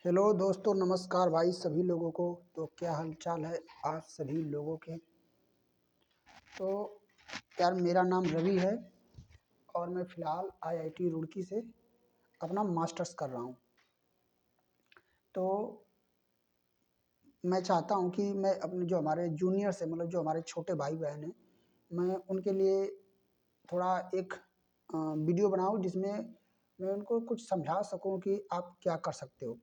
Hello दोस्तों, नमस्कार भाई सभी लोगों को। तो क्या हाल चाल है आप सभी लोगों के। तो यार, मेरा नाम रवि है और मैं फ़िलहाल आईआईटी रुड़की से अपना मास्टर्स कर रहा हूँ। तो मैं चाहता हूँ कि मैं अपने जो हमारे जूनियर से मतलब जो हमारे छोटे भाई बहन हैं, मैं उनके लिए थोड़ा एक वीडियो बनाऊँ जिसमें मैं उनको कुछ समझा सकूँ कि आप क्या कर सकते हो।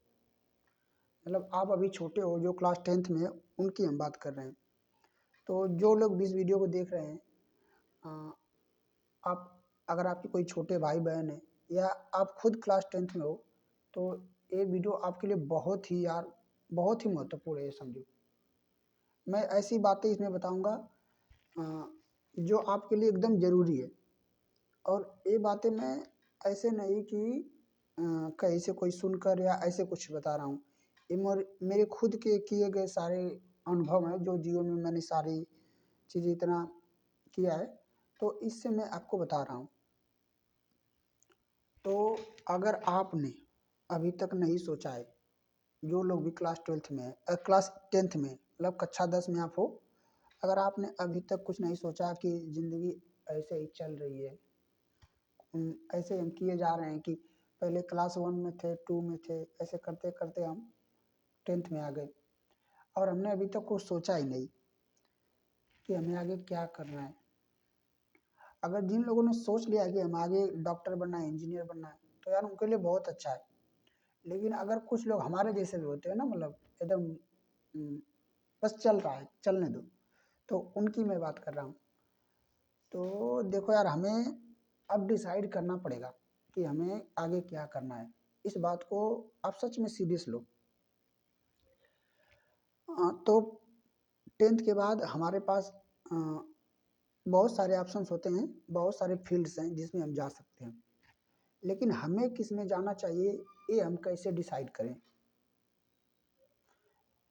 मतलब आप अभी छोटे हो, जो क्लास 10th में है, उनकी हम बात कर रहे हैं। तो जो लोग भी इस वीडियो को देख रहे हैं, अ, आप अगर आपके कोई छोटे भाई बहन हैं या आप खुद क्लास 10th में हो, तो ये वीडियो आपके लिए बहुत ही यार बहुत ही महत्वपूर्ण है, ये समझो। मैं ऐसी बातें इसमें बताऊंगा जो आपके लिए एकदम ज़रूरी है। और ये बातें मैं ऐसे नहीं कि कहीं से कोई सुनकर या ऐसे कुछ बता रहा हूँ। ये मेरे खुद के किए गए सारे अनुभव हैं, जो जीवन में मैंने सारी चीज़ें इतना किया है, तो इससे मैं आपको बता रहा हूँ। तो अगर आपने अभी तक नहीं सोचा है, जो लोग भी क्लास 12th में है, क्लास 10th में मतलब कक्षा 10 में आप हो, अगर आपने अभी तक कुछ नहीं सोचा कि ज़िंदगी ऐसे ही चल रही है, ऐसे हम किए जा रहे हैं कि पहले क्लास 1 में थे, 2 में थे, ऐसे करते करते हम 10th में आ गए और हमने अभी तक कुछ सोचा ही नहीं कि हमें आगे क्या करना है। अगर जिन लोगों ने सोच लिया है कि हम आगे डॉक्टर बनना है, इंजीनियर बनना है, तो यार उनके लिए बहुत अच्छा है। लेकिन अगर कुछ लोग हमारे जैसे भी होते हैं ना, मतलब एकदम बस चल रहा है, चलने दो, तो उनकी मैं बात कर रहा हूँ। तो देखो यार, हमें अब डिसाइड करना पड़ेगा कि हमें आगे क्या करना है। इस बात को आप सच में सीरियस लो। तो 10th के बाद हमारे पास बहुत सारे ऑप्शंस होते हैं, बहुत सारे फील्ड्स हैं जिसमें हम जा सकते हैं। लेकिन हमें किस में जाना चाहिए, ये हम कैसे डिसाइड करें।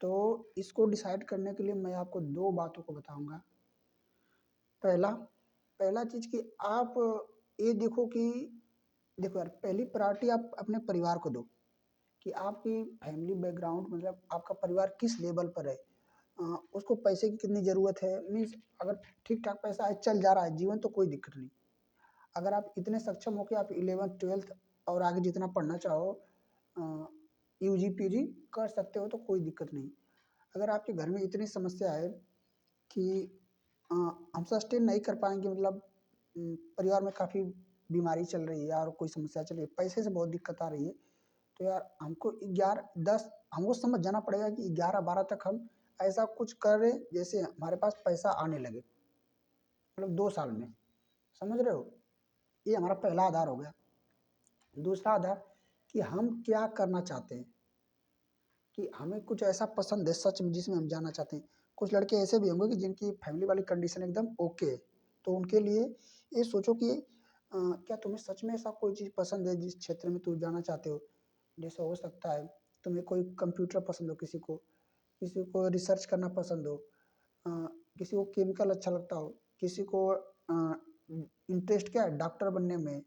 तो इसको डिसाइड करने के लिए मैं आपको दो बातों को बताऊंगा। पहला पहला चीज़ कि आप ये देखो कि देखो यार, पहली प्रायोरिटी आप अपने परिवार को दो कि आपकी फैमिली बैकग्राउंड मतलब आपका परिवार किस लेवल पर है। उसको पैसे की कितनी ज़रूरत है, मीन्स अगर ठीक ठाक पैसा है, चल जा रहा है जीवन, तो कोई दिक्कत नहीं। अगर आप इतने सक्षम हो कि आप 11th 12th और आगे जितना पढ़ना चाहो यूजी पीजी कर सकते हो, तो कोई दिक्कत नहीं। अगर आपके घर में इतनी समस्या है कि अ, हम सस्टेन नहीं कर पाएंगे, मतलब परिवार में काफ़ी बीमारी चल रही है और कोई समस्या चल रही है, पैसे से बहुत दिक्कत आ रही है, तो यार हमको 11 10 हमको समझ जाना पड़ेगा कि 11 12 तक हम ऐसा कुछ करें जैसे हमारे पास पैसा आने लगे, मतलब 2 साल में। समझ रहे हो, ये हमारा पहला आधार हो गया। दूसरा आधार कि हम क्या करना चाहते हैं, कि हमें कुछ ऐसा पसंद है सच में जिसमें हम जाना चाहते हैं। कुछ लड़के ऐसे भी होंगे कि जिनकी फैमिली वाली कंडीशन एकदम ओके है, तो उनके लिए ये सोचो कि क्या तुम्हें सच में ऐसा कोई चीज़ पसंद है जिस क्षेत्र में तुम जाना चाहते हो। जैसे हो सकता है तुम्हें कोई कंप्यूटर पसंद हो, किसी को रिसर्च करना पसंद हो, अ, किसी को केमिकल अच्छा लगता हो, किसी को इंटरेस्ट क्या है डॉक्टर बनने में,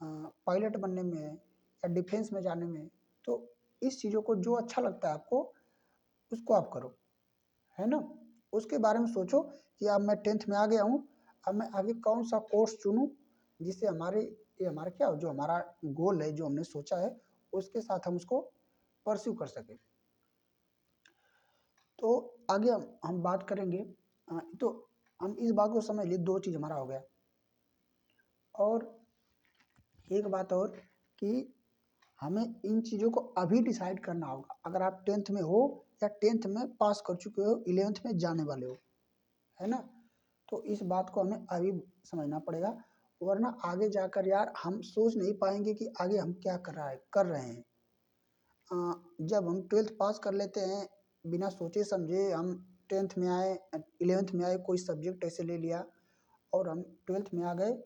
पायलट बनने में या डिफेंस में जाने में। तो इस चीज़ों को जो अच्छा लगता है आपको, उसको आप करो, है ना। उसके बारे में सोचो कि अब मैं 10th में आ गया हूँ, अब मैं आगे कौन सा कोर्स चुनूँ जिससे हमारा क्या हो, जो हमारा गोल है, जो हमने सोचा है, उसके साथ हम उसको परस्यू कर सकें। तो आगे हम बात करेंगे। तो हम इस बात को समझ लिए, दो चीज़ हमारा हो गया। और एक बात और कि हमें इन चीज़ों को अभी डिसाइड करना होगा। अगर आप 10th में हो या 10th में पास कर चुके हो, 11th में जाने वाले हो, है ना, तो इस बात को हमें अभी समझना पड़ेगा। वरना आगे जाकर यार हम सोच नहीं पाएंगे कि आगे हम क्या कर रहे हैं। जब हम 12th पास कर लेते हैं बिना सोचे समझे, हम 10th में आए, 11th में आए, कोई सब्जेक्ट ऐसे ले लिया और हम 12th में आ गए,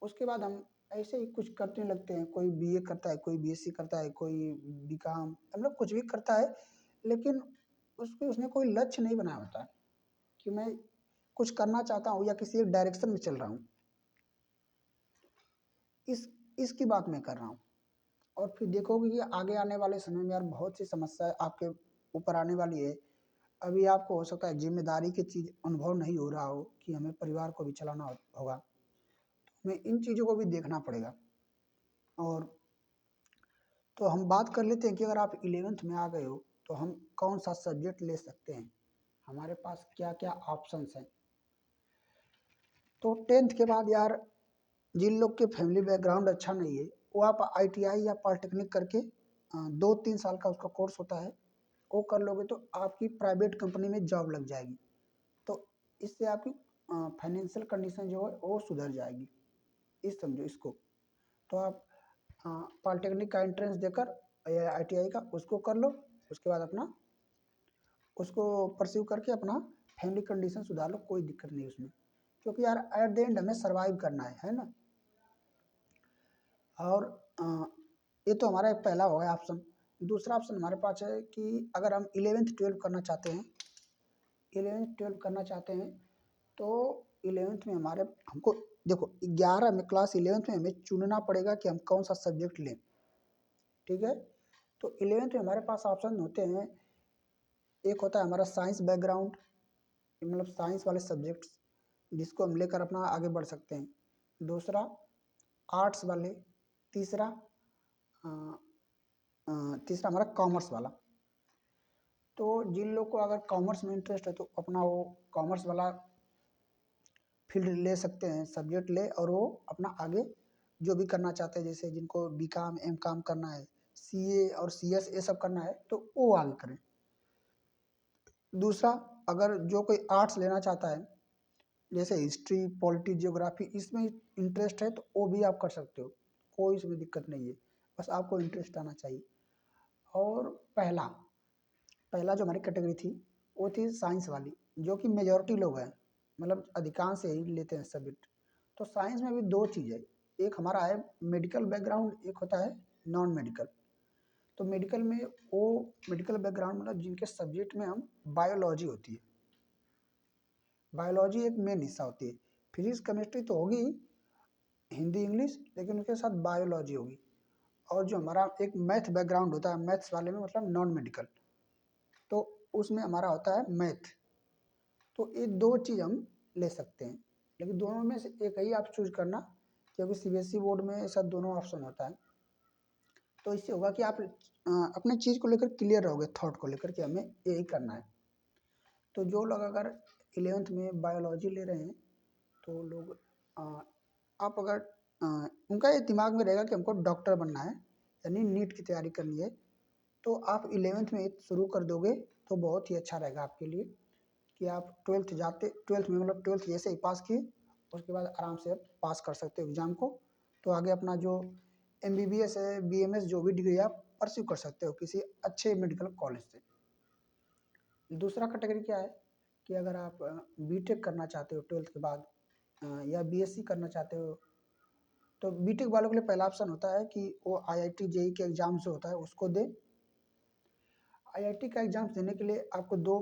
उसके बाद हम ऐसे ही कुछ करने लगते हैं। कोई बीए करता है, कोई बीएससी करता है, कोई बीकॉम, मतलब कुछ भी करता है, लेकिन उसने कोई लक्ष्य नहीं बनाया होता कि मैं कुछ करना चाहता हूँ या किसी एक डायरेक्शन में चल रहा हूँ। इस इसकी बात मैं कर रहा हूँ। और फिर देखोगे कि आगे आने वाले समय में यार बहुत सी समस्याएं आपके ऊपर आने वाली है। अभी आपको हो सकता है जिम्मेदारी की चीज़ अनुभव नहीं हो रहा हो कि हमें परिवार को भी चलाना होगा, हमें इन चीज़ों को भी देखना पड़ेगा। और तो हम बात कर लेते हैं कि अगर आप 11th में आ गए हो तो हम कौन सा सब्जेक्ट ले सकते हैं, हमारे पास क्या क्या ऑप्शंस हैं। तो 10th के बाद यार जिन लोग के फैमिली बैकग्राउंड अच्छा नहीं है वो आप आईटीआई या पॉलिटेक्निक करके 2-3 साल का उसका कोर्स होता है, वो कर लोगे तो आपकी प्राइवेट कंपनी में जॉब लग जाएगी। तो इससे आपकी फाइनेंशियल कंडीशन जो है वो सुधर जाएगी। इस समझो इसको। तो आप पॉलिटेक्निक का एंट्रेंस देकर या आईटीआई का उसको कर लो, उसके बाद अपना उसको परस्यू करके अपना फैमिली कंडीशन सुधार लो, कोई दिक्कत नहीं उसमें। क्योंकि यार एट द एंड हमें सर्वाइव करना है ना। और अ, ये तो हमारा एक पहला हो गया ऑप्शन। दूसरा ऑप्शन हमारे पास है कि अगर हम 11th 12th करना चाहते हैं, 11th 12th करना चाहते हैं तो 11th में हमारे हमको देखो 11 में क्लास 11th में हमें चुनना पड़ेगा कि हम कौन सा सब्जेक्ट लें, ठीक है। तो 11th में हमारे पास ऑप्शन होते हैं, एक होता है हमारा साइंस बैकग्राउंड, मतलब साइंस वाले सब्जेक्ट्स जिसको हम लेकर अपना आगे बढ़ सकते हैं। दूसरा आर्ट्स वाले। तीसरा अ, तीसरा हमारा कॉमर्स वाला। तो जिन लोग को अगर कॉमर्स में इंटरेस्ट है तो अपना वो कॉमर्स वाला फील्ड ले सकते हैं, सब्जेक्ट ले और वो अपना आगे जो भी करना चाहते हैं, जैसे जिनको बी काम एम काम करना है, सीए और सीएस ये सब करना है तो वो आगे करें। दूसरा अगर जो कोई आर्ट्स लेना चाहता है जैसे हिस्ट्री पॉलिटी जियोग्राफी इसमें इंटरेस्ट है तो वो भी आप कर सकते हो, कोई इसमें दिक्कत नहीं है, बस आपको इंटरेस्ट आना चाहिए। और पहला पहला जो हमारी कैटेगरी थी वो थी साइंस वाली, जो कि मेजॉरिटी लोग हैं, मतलब अधिकांश यही लेते हैं सब्जेक्ट। तो साइंस में भी दो चीज़ है, एक हमारा है मेडिकल बैकग्राउंड, एक होता है नॉन मेडिकल। तो मेडिकल में वो मेडिकल बैकग्राउंड मतलब जिनके सब्जेक्ट में हम बायोलॉजी होती है, बायोलॉजी एक मेन हिस्सा होती है। फिजिक्स केमिस्ट्री तो होगी ही, हिंदी इंग्लिश, लेकिन उसके साथ बायोलॉजी होगी। और जो हमारा एक मैथ बैकग्राउंड होता है, मैथ्स वाले में मतलब नॉन मेडिकल, तो उसमें हमारा होता है मैथ। तो ये दो चीज़ हम ले सकते हैं, लेकिन दोनों में से एक ही आप चूज करना, क्योंकि सीबीएसई बोर्ड में ऐसा दोनों ऑप्शन होता है। तो इससे होगा कि आप अपने चीज़ को लेकर क्लियर रहोगे, थॉट को लेकर कि हमें यही करना है। तो जो लोग अगर 11th में बायोलॉजी ले रहे हैं तो लोग अ, आप अगर उनका ये दिमाग में रहेगा कि हमको डॉक्टर बनना है यानी नीट की तैयारी करनी है, तो आप 11th में शुरू कर दोगे तो बहुत ही अच्छा रहेगा आपके लिए कि आप 12th में मतलब 12th जैसे ही पास किए उसके बाद आराम से आप पास कर सकते हो एग्ज़ाम को। तो आगे अपना जो एमबीबीएस है बीएमएस जो भी डिग्री आप परस्यू कर सकते हो किसी अच्छे मेडिकल कॉलेज से। दूसरा कैटेगरी क्या है कि अगर आप बीटेक करना चाहते हो 12th के बाद या बीएससी करना चाहते हो, तो बीटेक वालों के लिए पहला ऑप्शन होता है कि वो आईआईटी जेई के एग्ज़ाम जो होता है उसको दे। आईआईटी का एग्ज़ाम्स देने के लिए आपको दो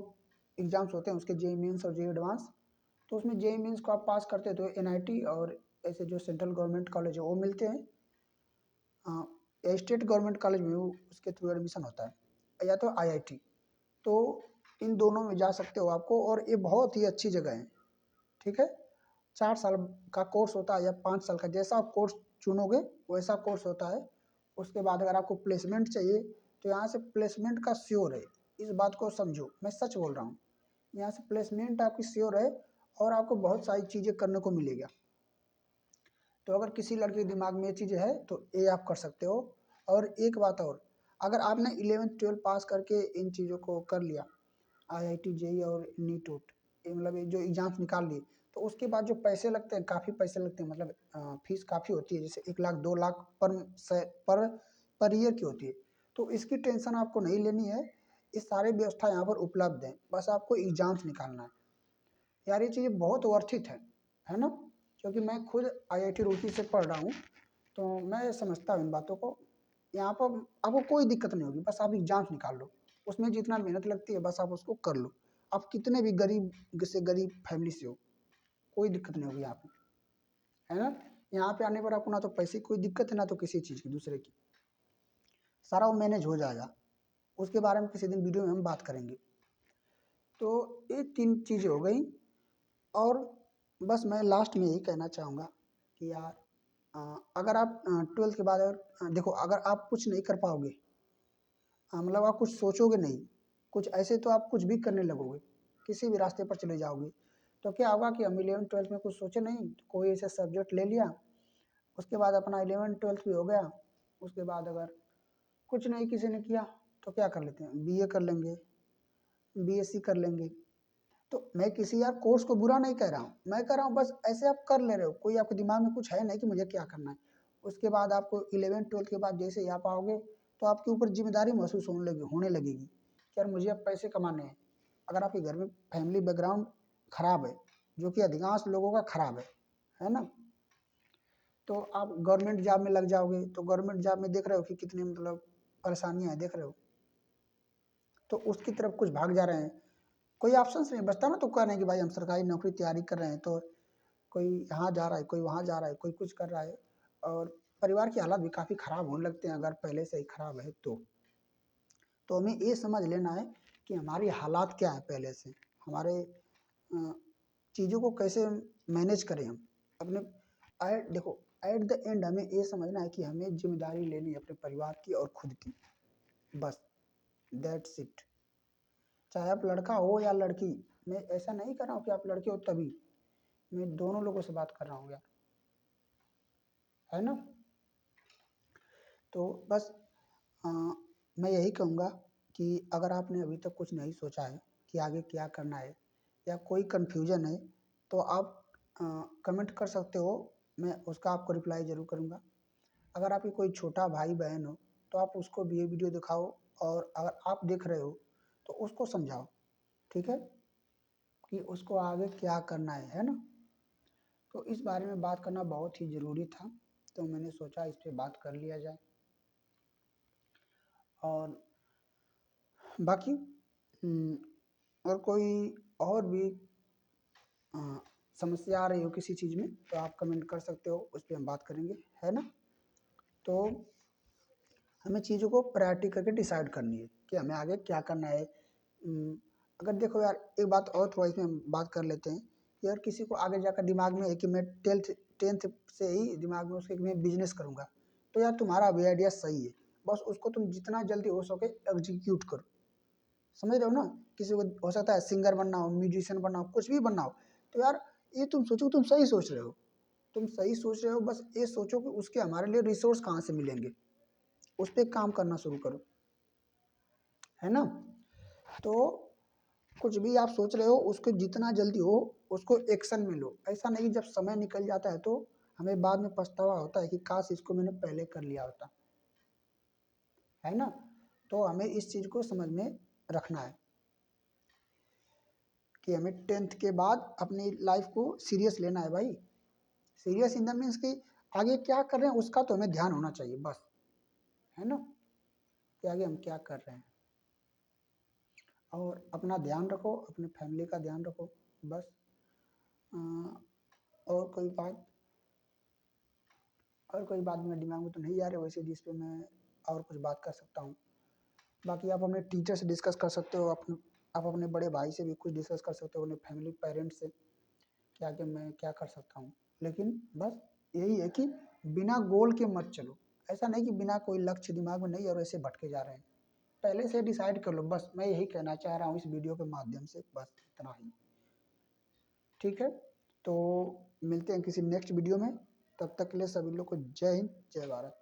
एग्ज़ाम्स होते हैं उसके, जेई मेंस और जेई एडवांस। तो उसमें जेई मेंस को आप पास करते हैं तो एनआईटी और ऐसे जो सेंट्रल गवर्नमेंट कॉलेज है वो मिलते हैं, या स्टेट गवर्नमेंट कॉलेज में वो उसके थ्रू एडमिशन होता है, या तो आईआईटी। तो इन दोनों में जा सकते हो आपको, और ये बहुत ही अच्छी जगह है, ठीक है। 4 साल का कोर्स होता है या 5 साल का, जैसा आप कोर्स चुनोगे वैसा कोर्स होता है। उसके बाद अगर आपको प्लेसमेंट चाहिए तो यहाँ से प्लेसमेंट का श्योर है, इस बात को समझो, मैं सच बोल रहा हूँ। यहाँ से प्लेसमेंट आपकी श्योर है और आपको बहुत सारी चीज़ें करने को मिलेगा। तो अगर किसी लड़के के दिमाग में ये चीज़ है तो ये आप कर सकते हो। और एक बात और, अगर आपने 11th 12th पास करके इन चीज़ों को कर लिया, आईआईटी जेई और नीट उट, मतलब ये जो एग्जाम्स निकाल लिए, तो उसके बाद जो पैसे लगते हैं काफ़ी पैसे लगते हैं, मतलब फीस काफ़ी होती है, जैसे 1 लाख 2 लाख पर पर ईयर की होती है। तो इसकी टेंशन आपको नहीं लेनी है, ये सारी व्यवस्था यहाँ पर उपलब्ध है, बस आपको एग्जाम्स निकालना है। यार ये चीज़ें बहुत वर्थित है ना। क्योंकि मैं खुद आईआईटी रुड़की से पढ़ रहा हूँ तो मैं समझता हूँ इन बातों को। यहाँ पर आपको कोई दिक्कत नहीं होगी, बस आप एग्जाम्स निकाल लो, उसमें जितना मेहनत लगती है बस आप उसको कर लो। आप कितने भी गरीब से गरीब फैमिली से हो, कोई दिक्कत नहीं होगी आपको, है ना। यहाँ पे आने पर आपको ना तो पैसे की कोई दिक्कत है ना तो किसी चीज़ की दूसरे की। सारा वो मैनेज हो जाएगा। उसके बारे में किसी दिन वीडियो में हम बात करेंगे। तो ये 3 चीज़ें हो गई। और बस मैं लास्ट में यही कहना चाहूँगा कि यार अगर आप 12th के बाद अगर देखो, अगर आप कुछ नहीं कर पाओगे, मतलब आप कुछ सोचोगे नहीं, कुछ ऐसे तो आप कुछ भी करने लगोगे, किसी भी रास्ते पर चले जाओगे, तो क्या होगा कि हम 11th-12th में कुछ सोचे नहीं, तो कोई ऐसा सब्जेक्ट ले लिया, उसके बाद अपना 11th-12th भी हो गया, उसके बाद अगर कुछ नहीं किसी ने किया तो क्या कर लेते हैं, बीए कर लेंगे, बीएससी कर लेंगे। तो मैं किसी यार कोर्स को बुरा नहीं कह रहा हूँ, मैं कह रहा हूँ बस ऐसे आप कर ले रहे हो, कोई आपके दिमाग में कुछ है नहीं कि मुझे क्या करना है। उसके बाद आपको 11th-12th के बाद जैसे ही आप आओगे तो आपके ऊपर जिम्मेदारी महसूस होने लगेगी कि यार मुझे अब पैसे कमाने हैं। अगर आपके घर में फैमिली बैकग्राउंड खराब है, जो कि अधिकांश लोगों का खराब है ना, तो आप गवर्नमेंट जॉब में लग जाओगे, तो गवर्नमेंट जॉब में देख रहे हो कि कितनी मतलब परेशानियां हैं, देख रहे हो, तो उसकी तरफ कुछ भाग जा रहे हैं। कोई ऑप्शन नहीं बचता ना, तो कह रहे हैं कि भाई हम सरकारी नौकरी तैयारी कर रहे हैं, तो कोई यहाँ जा रहा है, कोई वहाँ जा रहा है, कोई कुछ कर रहा है, और परिवार की हालात भी काफ़ी ख़राब होने लगते हैं अगर पहले से ही ख़राब है तो हमें ये समझ लेना है कि हमारी हालात क्या है पहले से, हमारे चीज़ों को कैसे मैनेज करें हम अपने। देखो, एट द एंड हमें ये समझना है कि हमें जिम्मेदारी लेनी है अपने परिवार की और खुद की, बस दैट्स इट। चाहे आप लड़का हो या लड़की, मैं ऐसा नहीं कर रहा हूँ कि आप लड़के हो तभी, मैं दोनों लोगों से बात कर रहा हूँ यार, है ना। तो बस अ, मैं यही कहूँगा कि अगर आपने अभी तक कुछ नहीं सोचा है कि आगे क्या करना है या कोई कन्फ्यूजन है, तो आप कमेंट कर सकते हो, मैं उसका आपको रिप्लाई ज़रूर करूँगा। अगर आपके कोई छोटा भाई बहन हो तो आप उसको भी ये वीडियो दिखाओ, और अगर आप देख रहे हो तो उसको समझाओ, ठीक है, कि उसको आगे क्या करना है ना। तो इस बारे में बात करना बहुत ही ज़रूरी था, तो मैंने सोचा इस पे बात कर लिया जाए। और बाकी और कोई और भी अ, समस्या आ रही हो किसी चीज़ में तो आप कमेंट कर सकते हो, उस पर हम बात करेंगे, है ना। तो हमें चीज़ों को प्रायोरिटी करके डिसाइड करनी है कि हमें आगे क्या करना है। अगर देखो यार, एक बात और थोड़ा इसमें हम बात कर लेते हैं कि यार किसी को आगे जाकर दिमाग में है कि मैं टेंथ से ही दिमाग में उसके कि मैं बिजनेस करूँगा, तो यार तुम्हारा भी आइडिया सही है, बस उसको तुम जितना जल्दी हो सके एग्जीक्यूट करो। समझ रहे हो ना, किसी को हो सकता है सिंगर बनना हो, म्यूजिशियन बनना हो, कुछ भी बनना हो, तो यार ये तुम सोचो, तुम सही सोच रहे हो, तुम सही सोच रहे हो, बस ये सोचो कि उसके हमारे लिए रिसोर्स कहाँ से मिलेंगे, उस पर काम करना शुरू करो, है ना। तो कुछ भी आप सोच रहे हो उसको जितना जल्दी हो उसको एक्शन में लो, ऐसा नहीं जब समय निकल जाता है तो हमें बाद में पछतावा होता है कि काश इसको मैंने पहले कर लिया होता, है ना। तो हमें इस चीज़ को समझ में रखना है कि हमें 10th के बाद अपनी लाइफ को सीरियस लेना है भाई। सीरियस इन द मीन्स कि आगे क्या कर रहे हैं उसका तो हमें ध्यान होना चाहिए बस, है ना, कि आगे हम क्या कर रहे हैं। और अपना ध्यान रखो, अपने फैमिली का ध्यान रखो, बस। अ, और कोई बात, और कोई बात मेरे दिमाग में तो नहीं आ रही वैसे जिस पे मैं और कुछ बात कर सकता हूँ। बाकी आप अपने टीचर से डिस्कस कर सकते हो, आप अपने बड़े भाई से भी कुछ डिस्कस कर सकते हो, अपने फैमिली पेरेंट्स से कि आगे मैं क्या कर सकता हूँ। लेकिन बस यही है कि बिना गोल के मत चलो, ऐसा नहीं कि बिना कोई लक्ष्य दिमाग में नहीं और ऐसे भटके जा रहे हैं, पहले से डिसाइड कर लो, बस मैं यही कहना चाह रहा हूँ इस वीडियो के माध्यम से, बस इतना ही। ठीक है, तो मिलते हैं किसी नेक्स्ट वीडियो में, तब तक के लिए सभी लोग को जय हिंद, जय भारत।